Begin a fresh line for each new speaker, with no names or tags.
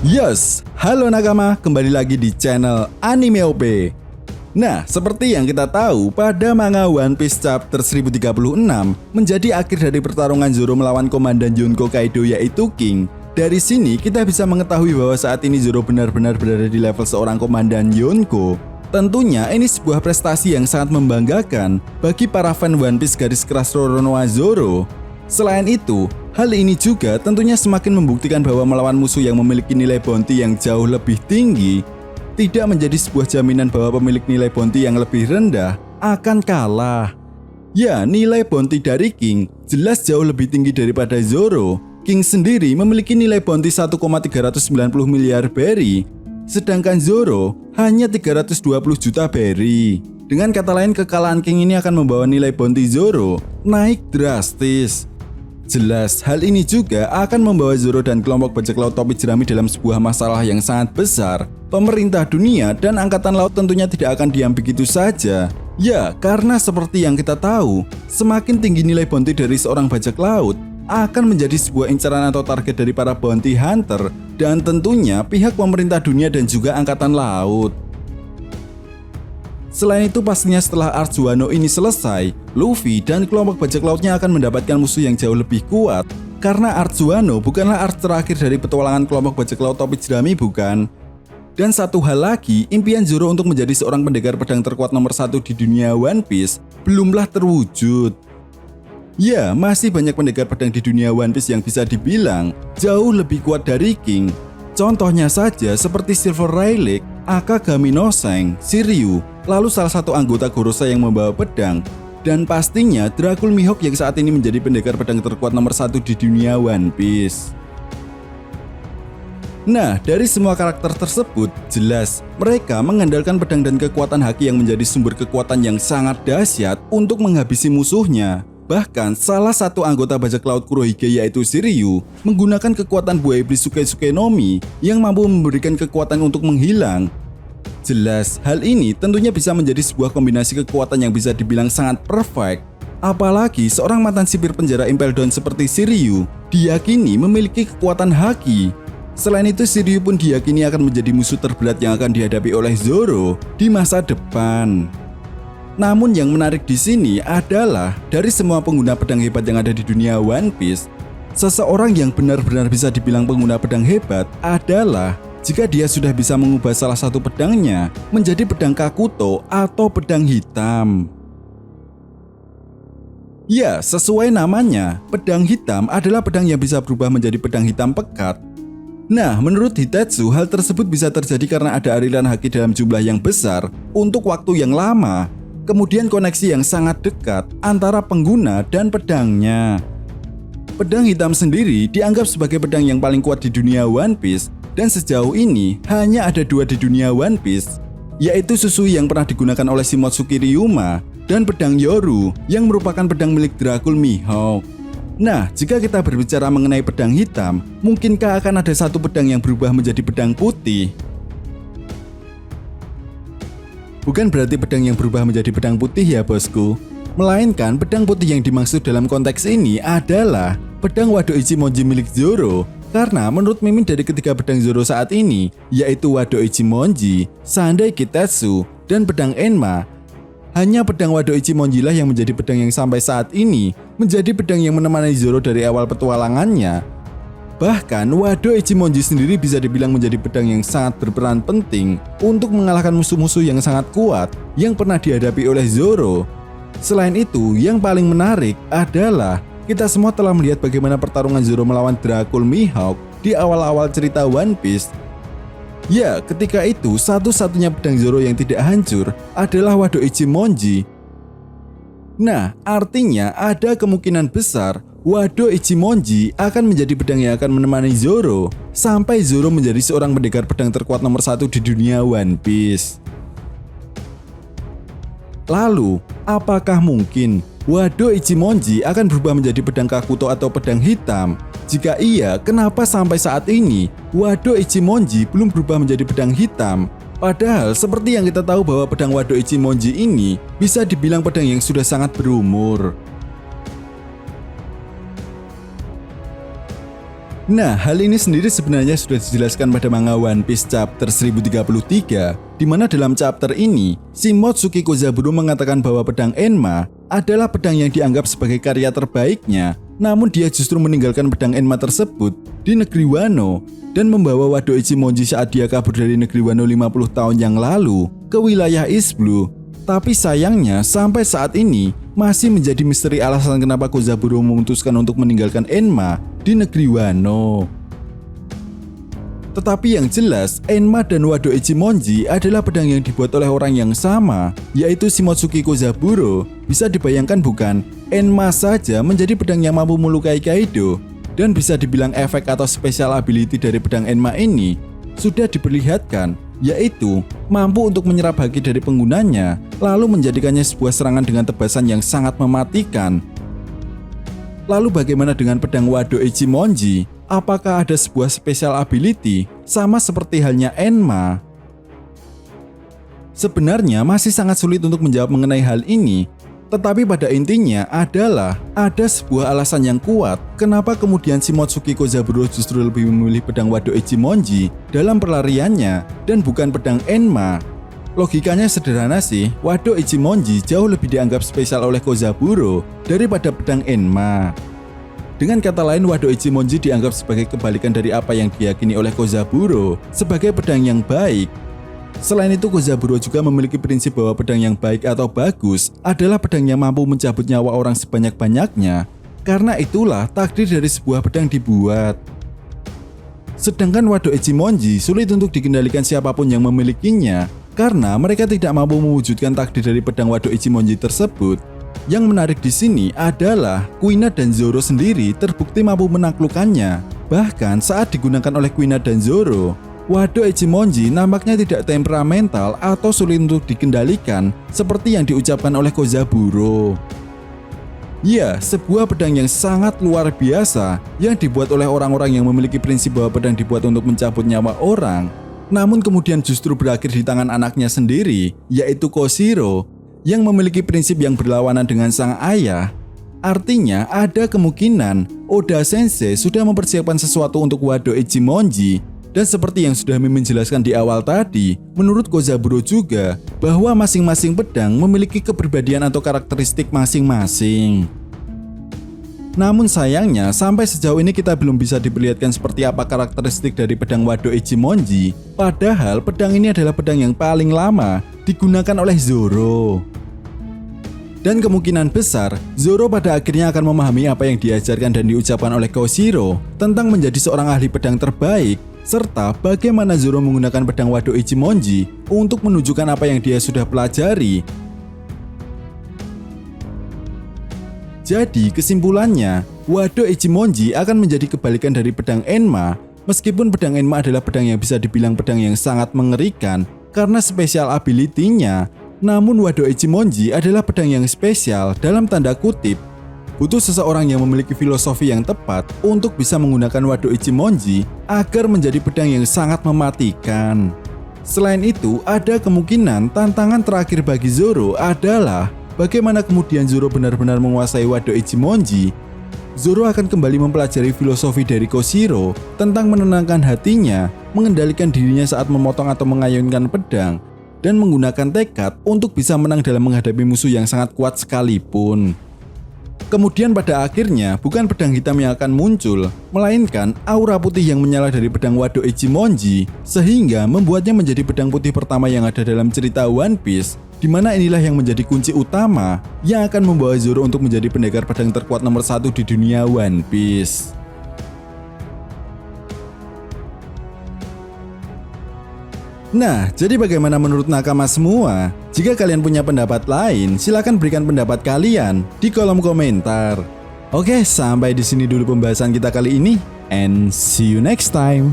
Yes, halo nakama, kembali lagi di channel Anime OP. Nah, seperti yang kita tahu, pada manga One Piece chapter 1036 menjadi akhir dari pertarungan Zoro melawan Komandan Yonko Kaido yaitu King. Dari sini kita bisa mengetahui bahwa saat ini Zoro benar-benar berada di level seorang Komandan Yonko. Tentunya ini sebuah prestasi yang sangat membanggakan bagi para fan One Piece garis keras Roronoa Zoro. Selain itu, hal ini juga tentunya semakin membuktikan bahwa melawan musuh yang memiliki nilai bounty yang jauh lebih tinggi tidak menjadi sebuah jaminan bahwa pemilik nilai bounty yang lebih rendah akan kalah. Ya, nilai bounty dari King jelas jauh lebih tinggi daripada Zoro. King sendiri memiliki nilai bounty 1,390 miliar berry, sedangkan Zoro hanya 320 juta berry. Dengan kata lain, kekalahan King ini akan membawa nilai bounty Zoro naik drastis. Jelas, hal ini juga akan membawa Zoro dan kelompok bajak laut topi jerami dalam sebuah masalah yang sangat besar. Pemerintah dunia dan angkatan laut tentunya tidak akan diam begitu saja. Ya, karena seperti yang kita tahu, semakin tinggi nilai bounty dari seorang bajak laut akan menjadi sebuah incaran atau target dari para bounty hunter dan tentunya pihak pemerintah dunia dan juga angkatan laut. Selain itu, pastinya setelah arc Wano ini selesai, Luffy dan kelompok bajak lautnya akan mendapatkan musuh yang jauh lebih kuat. Karena arc Wano bukanlah arc terakhir dari petualangan kelompok bajak laut topi jerami, bukan? Dan satu hal lagi, impian Zoro untuk menjadi seorang pendekar pedang terkuat nomor 1 di dunia One Piece belumlah terwujud. Ya, masih banyak pendekar pedang di dunia One Piece yang bisa dibilang jauh lebih kuat dari King. Contohnya saja seperti Silver Rayleigh, Akagami no Seng, Shiryu, lalu salah satu anggota Gorosa yang membawa pedang, dan pastinya Dracul Mihawk yang saat ini menjadi pendekar pedang terkuat nomor 1 di dunia One Piece. Nah, dari semua karakter tersebut, jelas mereka mengandalkan pedang dan kekuatan haki yang menjadi sumber kekuatan yang sangat dahsyat untuk menghabisi musuhnya. Bahkan, salah satu anggota bajak laut Kurohige yaitu Shiryu menggunakan kekuatan buaya iblis Suke no Mi yang mampu memberikan kekuatan untuk menghilang. Jelas, hal ini tentunya bisa menjadi sebuah kombinasi kekuatan yang bisa dibilang sangat perfect. Apalagi seorang mantan sipir penjara Impel Down seperti Shiryu diyakini memiliki kekuatan haki. Selain itu, Shiryu pun diyakini akan menjadi musuh terberat yang akan dihadapi oleh Zoro di masa depan. Namun yang menarik di sini adalah dari semua pengguna pedang hebat yang ada di dunia One Piece, seseorang yang benar-benar bisa dibilang pengguna pedang hebat adalah jika dia sudah bisa mengubah salah satu pedangnya menjadi pedang Kakuto atau pedang hitam. Ya, sesuai namanya, pedang hitam adalah pedang yang bisa berubah menjadi pedang hitam pekat. Nah, menurut Hitetsu, hal tersebut bisa terjadi karena ada aliran haki dalam jumlah yang besar untuk waktu yang lama. Kemudian koneksi yang sangat dekat antara pengguna dan pedangnya. Pedang hitam sendiri dianggap sebagai pedang yang paling kuat di dunia One Piece, dan sejauh ini hanya ada 2 di dunia One Piece, yaitu Susui yang pernah digunakan oleh Shimotsuki Ryuma dan pedang Yoru yang merupakan pedang milik Dracul Mihawk. Nah, jika kita berbicara mengenai pedang hitam, mungkinkah akan ada satu pedang yang berubah menjadi pedang putih? Bukan berarti pedang yang berubah menjadi pedang putih ya bosku, melainkan pedang putih yang dimaksud dalam konteks ini adalah pedang Wado Ichimonji milik Zoro. Karena menurut Mimin dari ketiga pedang Zoro saat ini, yaitu Wado Ichimonji, Sandai Kitetsu, dan pedang Enma, hanya pedang Wado Ichimonji lah yang menjadi pedang yang sampai saat ini menjadi pedang yang menemani Zoro dari awal petualangannya. Bahkan, Wado Ichimonji sendiri bisa dibilang menjadi pedang yang sangat berperan penting untuk mengalahkan musuh-musuh yang sangat kuat yang pernah dihadapi oleh Zoro. Selain itu, yang paling menarik adalah kita semua telah melihat bagaimana pertarungan Zoro melawan Dracul Mihawk di awal-awal cerita One Piece. Ya, ketika itu satu-satunya pedang Zoro yang tidak hancur adalah Wado Ichimonji. Nah, artinya ada kemungkinan besar Wado Ichimonji akan menjadi pedang yang akan menemani Zoro sampai Zoro menjadi seorang pendekar pedang terkuat nomor 1 di dunia One Piece. Lalu, apakah mungkin Wado Ichimonji akan berubah menjadi pedang Kakuto atau pedang hitam? Jika iya, kenapa sampai saat ini Wado Ichimonji belum berubah menjadi pedang hitam? Padahal seperti yang kita tahu bahwa pedang Wado Ichimonji ini bisa dibilang pedang yang sudah sangat berumur. Nah, hal ini sendiri sebenarnya sudah dijelaskan pada manga One Piece chapter 1033, di mana dalam chapter ini, Shimotsuki Kozaburo mengatakan bahwa pedang Enma adalah pedang yang dianggap sebagai karya terbaiknya, namun dia justru meninggalkan pedang Enma tersebut di negeri Wano dan membawa Wado Ichimonji saat dia kabur dari negeri Wano 50 tahun yang lalu ke wilayah East Blue. Tapi sayangnya sampai saat ini masih menjadi misteri alasan kenapa Kozaburo memutuskan untuk meninggalkan Enma di negeri Wano. Tetapi yang jelas, Enma dan Wado Ichimonji adalah pedang yang dibuat oleh orang yang sama, yaitu Shimotsuki Kozaburo. Bisa dibayangkan bukan, Enma saja menjadi pedang yang mampu melukai Kaido, dan bisa dibilang efek atau special ability dari pedang Enma ini sudah diperlihatkan, yaitu mampu untuk menyerap haki dari penggunanya, lalu menjadikannya sebuah serangan dengan tebasan yang sangat mematikan. Lalu bagaimana dengan pedang Wado Ichimonji? Apakah ada sebuah special ability sama seperti halnya Enma? Sebenarnya masih sangat sulit untuk menjawab mengenai hal ini, tetapi pada intinya adalah ada sebuah alasan yang kuat kenapa kemudian Shimotsuki Kozaburo justru lebih memilih pedang Wado Ichimonji dalam pelariannya dan bukan pedang Enma. Logikanya sederhana sih, Wado Ichimonji jauh lebih dianggap spesial oleh Kozaburo daripada pedang Enma. Dengan kata lain, Wado Ichimonji dianggap sebagai kebalikan dari apa yang diyakini oleh Kozaburo sebagai pedang yang baik. Selain itu, Kozaburo juga memiliki prinsip bahwa pedang yang baik atau bagus adalah pedang yang mampu mencabut nyawa orang sebanyak-banyaknya. Karena itulah takdir dari sebuah pedang dibuat. Sedangkan Wado Ichimonji sulit untuk dikendalikan siapapun yang memilikinya, karena mereka tidak mampu mewujudkan takdir dari pedang Wado Ichimonji tersebut. Yang menarik di sini adalah Kuina dan Zoro sendiri terbukti mampu menaklukkannya. Bahkan saat digunakan oleh Kuina dan Zoro, Wado Ichimonji nampaknya tidak temperamental atau sulit untuk dikendalikan seperti yang diucapkan oleh Kozaburo. Ya, sebuah pedang yang sangat luar biasa yang dibuat oleh orang-orang yang memiliki prinsip bahwa pedang dibuat untuk mencabut nyawa orang, namun kemudian justru berakhir di tangan anaknya sendiri, yaitu Koshiro, yang memiliki prinsip yang berlawanan dengan sang ayah. Artinya ada kemungkinan Oda Sensei sudah mempersiapkan sesuatu untuk Wado Ichimonji. Dan seperti yang sudah Mimin jelaskan di awal tadi, menurut Kozaburo juga bahwa masing-masing pedang memiliki kepribadian atau karakteristik masing-masing. Namun sayangnya sampai sejauh ini kita belum bisa diperlihatkan seperti apa karakteristik dari pedang Wado Ichimonji. Padahal pedang ini adalah pedang yang paling lama digunakan oleh Zoro. Dan kemungkinan besar, Zoro pada akhirnya akan memahami apa yang diajarkan dan diucapkan oleh Koshiro tentang menjadi seorang ahli pedang terbaik, serta bagaimana Zoro menggunakan pedang Wado Ichimonji untuk menunjukkan apa yang dia sudah pelajari. Jadi kesimpulannya, Wado Ichimonji akan menjadi kebalikan dari pedang Enma, meskipun pedang Enma adalah pedang yang bisa dibilang pedang yang sangat mengerikan karena special ability-nya. Namun Wado Ichimonji adalah pedang yang spesial dalam tanda kutip. Butuh seseorang yang memiliki filosofi yang tepat untuk bisa menggunakan Wado Ichimonji agar menjadi pedang yang sangat mematikan. Selain itu, ada kemungkinan tantangan terakhir bagi Zoro adalah bagaimana kemudian Zoro benar-benar menguasai Wado Ichimonji. Zoro akan kembali mempelajari filosofi dari Koshiro tentang menenangkan hatinya, mengendalikan dirinya saat memotong atau mengayunkan pedang, dan menggunakan tekad untuk bisa menang dalam menghadapi musuh yang sangat kuat sekalipun. Kemudian pada akhirnya bukan pedang hitam yang akan muncul, melainkan aura putih yang menyala dari pedang Wado Ichimonji, sehingga membuatnya menjadi pedang putih pertama yang ada dalam cerita One Piece, di mana inilah yang menjadi kunci utama yang akan membawa Zoro untuk menjadi pendekar pedang terkuat nomor 1 di dunia One Piece. Nah, jadi bagaimana menurut nakama semua? Jika kalian punya pendapat lain, silakan berikan pendapat kalian di kolom komentar. Oke, sampai di sini dulu pembahasan kita kali ini, and see you next time.